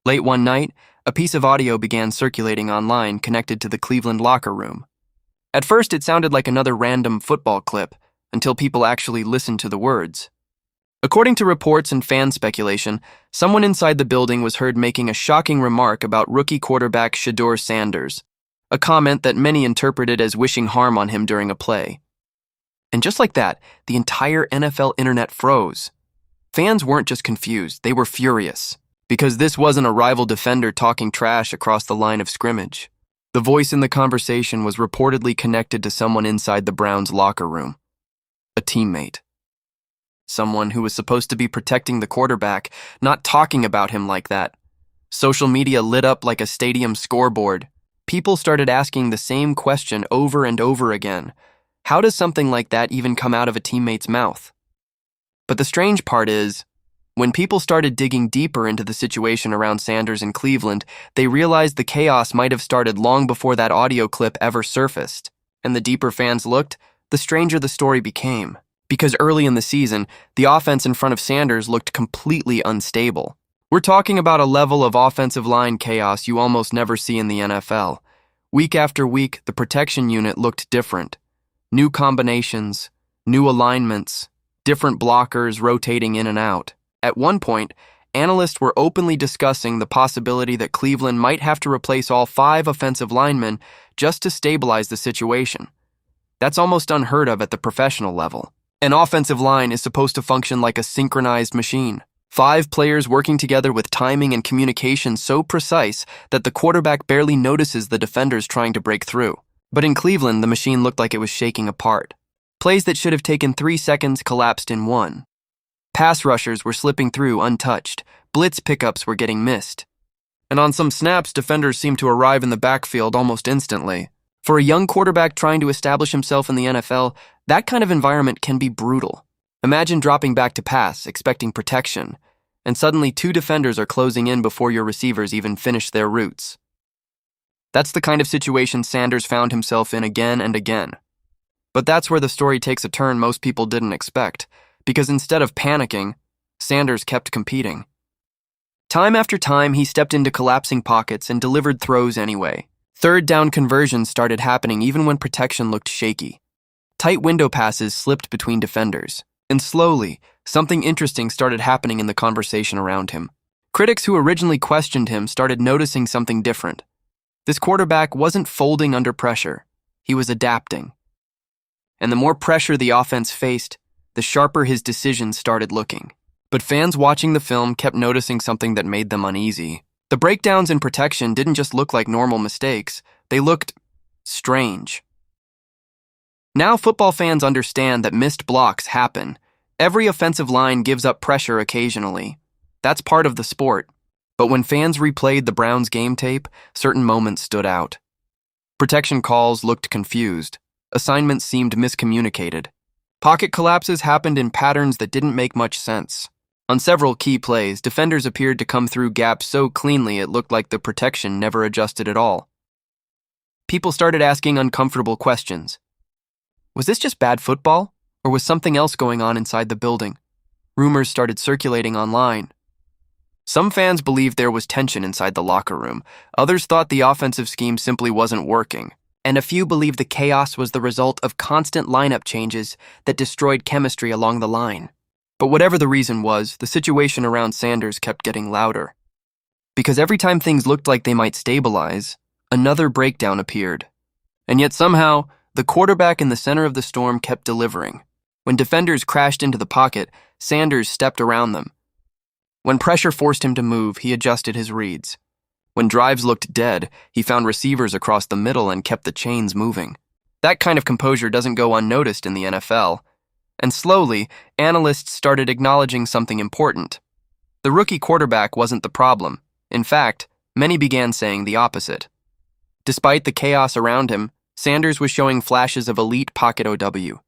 Late one night, a piece of audio began circulating online connected to the Cleveland locker room. At first, it sounded like another random football clip, until people actually listened to the words. According to reports and fan speculation, someone inside the building was heard making a shocking remark about rookie quarterback Shedeur Sanders, a comment that many interpreted as wishing harm on him during a play. And just like that, the entire NFL internet froze. Fans weren't just confused, they were furious, because this wasn't a rival defender talking trash across the line of scrimmage. The voice in the conversation was reportedly connected to someone inside the Browns' locker room, a teammate. Someone who was supposed to be protecting the quarterback, not talking about him like that. Social media lit up like a stadium scoreboard. People started asking the same question over and over again. How does something like that even come out of a teammate's mouth? But the strange part is, when people started digging deeper into the situation around Sanders in Cleveland, they realized the chaos might have started long before that audio clip ever surfaced. And the deeper fans looked, the stranger the story became. Because early in the season, the offense in front of Sanders looked completely unstable. We're talking about a level of offensive line chaos you almost never see in the NFL. Week after week, the protection unit looked different. New combinations, new alignments, different blockers rotating in and out. At one point, analysts were openly discussing the possibility that Cleveland might have to replace all 5 offensive linemen just to stabilize the situation. That's almost unheard of at the professional level. An offensive line is supposed to function like a synchronized machine. 5 players working together with timing and communication so precise that the quarterback barely notices the defenders trying to break through. But in Cleveland, the machine looked like it was shaking apart. Plays that should have taken 3 seconds collapsed in 1. Pass rushers were slipping through untouched. Blitz pickups were getting missed. And on some snaps, defenders seemed to arrive in the backfield almost instantly. For a young quarterback trying to establish himself in the NFL, that kind of environment can be brutal. Imagine dropping back to pass, expecting protection, and suddenly 2 defenders are closing in before your receivers even finish their routes. That's the kind of situation Sanders found himself in again and again. But that's where the story takes a turn most people didn't expect, because instead of panicking, Sanders kept competing. Time after time, he stepped into collapsing pockets and delivered throws anyway. Third down conversions started happening even when protection looked shaky. Tight window passes slipped between defenders. And slowly, something interesting started happening in the conversation around him. Critics who originally questioned him started noticing something different. This quarterback wasn't folding under pressure. He was adapting. And the more pressure the offense faced, the sharper his decisions started looking. But fans watching the film kept noticing something that made them uneasy. The breakdowns in protection didn't just look like normal mistakes, they looked strange. Now football fans understand that missed blocks happen. Every offensive line gives up pressure occasionally. That's part of the sport. But when fans replayed the Browns game tape, certain moments stood out. Protection calls looked confused. Assignments seemed miscommunicated. Pocket collapses happened in patterns that didn't make much sense. On several key plays, defenders appeared to come through gaps so cleanly it looked like the protection never adjusted at all. People started asking uncomfortable questions. Was this just bad football, or was something else going on inside the building? Rumors started circulating online. Some fans believed there was tension inside the locker room. Others thought the offensive scheme simply wasn't working. And a few believed the chaos was the result of constant lineup changes that destroyed chemistry along the line. But whatever the reason was, the situation around Sanders kept getting louder. Because every time things looked like they might stabilize, another breakdown appeared. And yet somehow, the quarterback in the center of the storm kept delivering. When defenders crashed into the pocket, Sanders stepped around them. When pressure forced him to move, he adjusted his reads. When drives looked dead, he found receivers across the middle and kept the chains moving. That kind of composure doesn't go unnoticed in the NFL. And slowly, analysts started acknowledging something important. The rookie quarterback wasn't the problem. In fact, many began saying the opposite. Despite the chaos around him, Sanders was showing flashes of elite pocket OW.